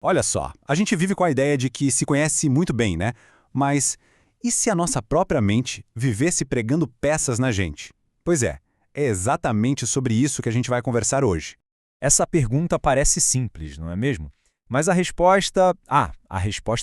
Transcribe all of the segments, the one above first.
Olha só, a gente vive com a ideia de que se conhece muito bem, né? Mas e se a nossa própria mente vivesse pregando peças na gente? Pois é exatamente sobre isso que a gente vai conversar hoje. Essa pergunta parece simples, não é mesmo? Mas a resposta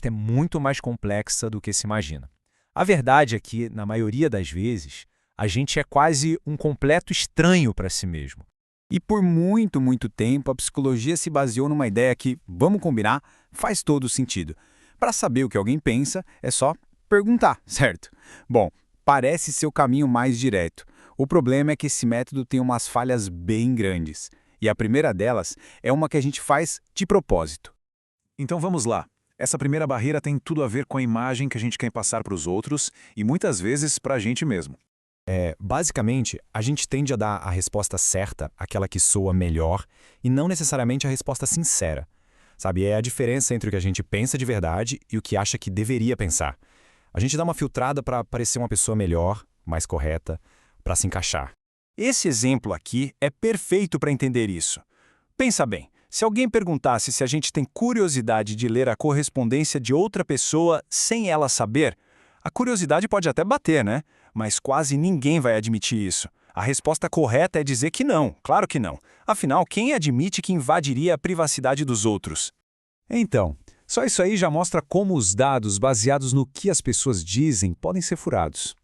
é muito mais complexa do que se imagina. A verdade é que, na maioria das vezes, a gente é quase um completo estranho para si mesmo. E por muito, muito tempo, a psicologia se baseou numa ideia que, vamos combinar, faz todo sentido. Para saber o que alguém pensa, é só perguntar, certo? Bom, parece ser o caminho mais direto. O problema é que esse método tem umas falhas bem grandes. E a primeira delas é uma que a gente faz de propósito. Então vamos lá. Essa primeira barreira tem tudo a ver com a imagem que a gente quer passar para os outros e muitas vezes para a gente mesmo. Basicamente, a gente tende a dar a resposta certa, aquela que soa melhor, e não necessariamente a resposta sincera. Sabe, é a diferença entre o que a gente pensa de verdade e o que acha que deveria pensar. A gente dá uma filtrada para parecer uma pessoa melhor, mais correta, para se encaixar. Esse exemplo aqui é perfeito para entender isso. Pensa bem, se alguém perguntasse se a gente tem curiosidade de ler a correspondência de outra pessoa sem ela saber, a curiosidade pode até bater, né? Mas quase ninguém vai admitir isso. A resposta correta é dizer que não, claro que não. Afinal, quem admite que invadiria a privacidade dos outros? Então, só isso aí já mostra como os dados baseados no que as pessoas dizem podem ser furados.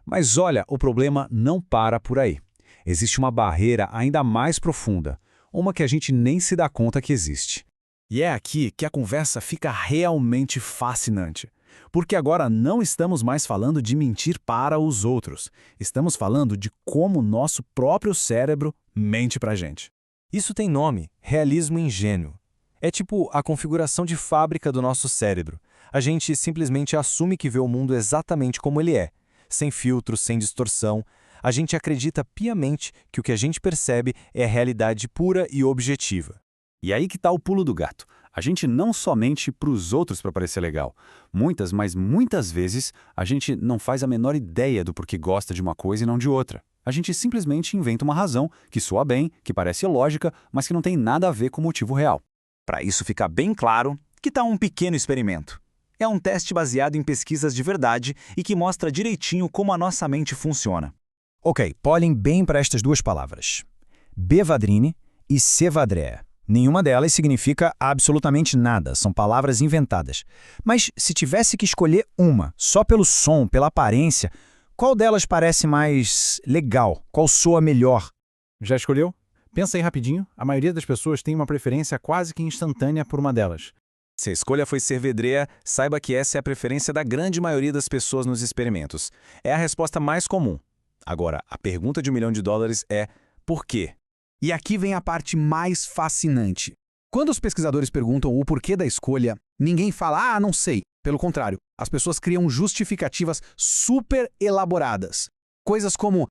Mas olha, o problema não para por aí. Existe uma barreira ainda mais profunda, uma que a gente nem se dá conta que existe. E é aqui que a conversa fica realmente fascinante. Porque agora não estamos mais falando de mentir para os outros. Estamos falando de como o nosso próprio cérebro mente pra gente. Isso tem nome, realismo ingênuo. É tipo a configuração de fábrica do nosso cérebro. A gente simplesmente assume que vê o mundo exatamente como ele é, sem filtros, sem distorção. A gente acredita piamente que o que a gente percebe é a realidade pura e objetiva. E aí que tá o pulo do gato. A gente não só mente para os outros para parecer legal. Mas muitas vezes, a gente não faz a menor ideia do porquê gosta de uma coisa e não de outra. A gente simplesmente inventa uma razão que soa bem, que parece lógica, mas que não tem nada a ver com o motivo real. Para isso ficar bem claro, que tal um pequeno experimento? É um teste baseado em pesquisas de verdade e que mostra direitinho como a nossa mente funciona. Ok, olhem bem para estas duas palavras. Bevadrine e Cevadrea. Nenhuma delas significa absolutamente nada, são palavras inventadas. Mas se tivesse que escolher uma, só pelo som, pela aparência, qual delas parece mais legal? Qual soa melhor? Já escolheu? Pensa aí rapidinho, a maioria das pessoas tem uma preferência quase que instantânea por uma delas. Se a escolha foi Cervedrea, saiba que essa é a preferência da grande maioria das pessoas nos experimentos. É a resposta mais comum. Agora, a pergunta de $1 milhão é por quê? E aqui vem a parte mais fascinante. Quando os pesquisadores perguntam o porquê da escolha, ninguém fala, não sei. Pelo contrário, as pessoas criam justificativas super elaboradas. Coisas como,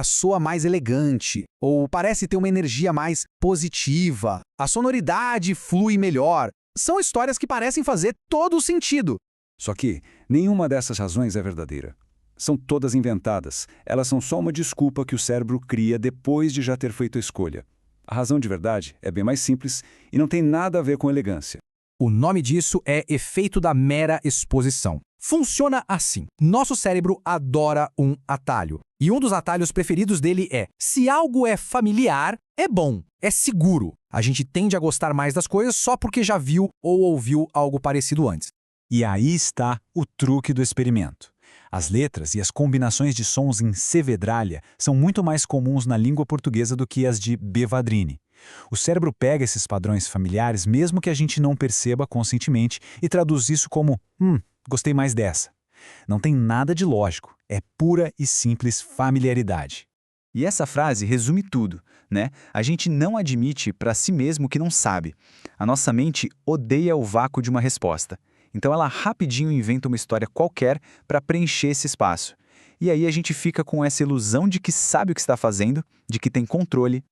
soa mais elegante, ou parece ter uma energia mais positiva, a sonoridade flui melhor. São histórias que parecem fazer todo o sentido. Só que nenhuma dessas razões é verdadeira. São todas inventadas. Elas são só uma desculpa que o cérebro cria depois de já ter feito a escolha. A razão de verdade é bem mais simples e não tem nada a ver com elegância. O nome disso é efeito da mera exposição. Funciona assim. Nosso cérebro adora um atalho. E um dos atalhos preferidos dele é: se algo é familiar, é bom, é seguro. A gente tende a gostar mais das coisas só porque já viu ou ouviu algo parecido antes. E aí está o truque do experimento. As letras e as combinações de sons em Cevedralha são muito mais comuns na língua portuguesa do que as de Bevadrine. O cérebro pega esses padrões familiares mesmo que a gente não perceba conscientemente e traduz isso como gostei mais dessa. Não tem nada de lógico, é pura e simples familiaridade. E essa frase resume tudo, né? A gente não admite para si mesmo que não sabe. A nossa mente odeia o vácuo de uma resposta. Então ela rapidinho inventa uma história qualquer para preencher esse espaço. E aí a gente fica com essa ilusão de que sabe o que está fazendo, de que tem controle.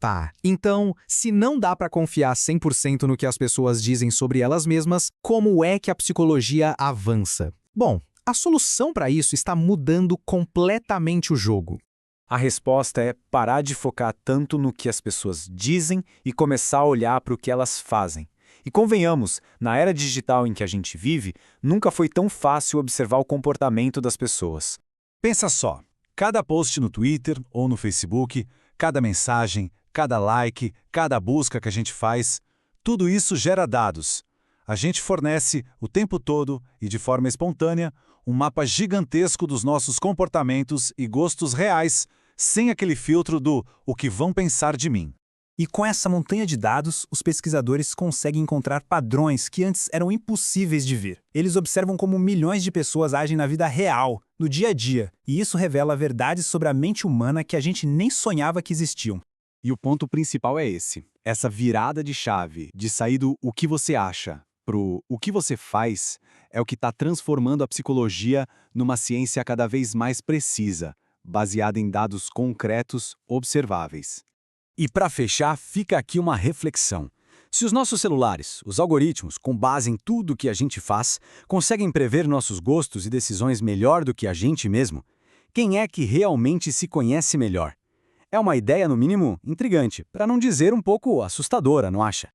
Tá, então, se não dá para confiar 100% no que as pessoas dizem sobre elas mesmas, como é que a psicologia avança? Bom, a solução para isso está mudando completamente o jogo. A resposta é parar de focar tanto no que as pessoas dizem e começar a olhar para o que elas fazem. E convenhamos, na era digital em que a gente vive, nunca foi tão fácil observar o comportamento das pessoas. Pensa só, cada post no Twitter ou no Facebook, cada mensagem, cada like, cada busca que a gente faz, tudo isso gera dados. A gente fornece, o tempo todo e de forma espontânea, um mapa gigantesco dos nossos comportamentos e gostos reais, sem aquele filtro do "o que vão pensar de mim". E com essa montanha de dados, os pesquisadores conseguem encontrar padrões que antes eram impossíveis de ver. Eles observam como milhões de pessoas agem na vida real, no dia a dia, e isso revela verdades sobre a mente humana que a gente nem sonhava que existiam. E o ponto principal é esse, essa virada de chave, de sair do "o que você acha" pro "o que você faz", é o que está transformando a psicologia numa ciência cada vez mais precisa, baseada em dados concretos, observáveis. E para fechar, fica aqui uma reflexão. Se os nossos celulares, os algoritmos, com base em tudo que a gente faz, conseguem prever nossos gostos e decisões melhor do que a gente mesmo, quem é que realmente se conhece melhor? É uma ideia, no mínimo, intrigante, para não dizer um pouco assustadora, não acha?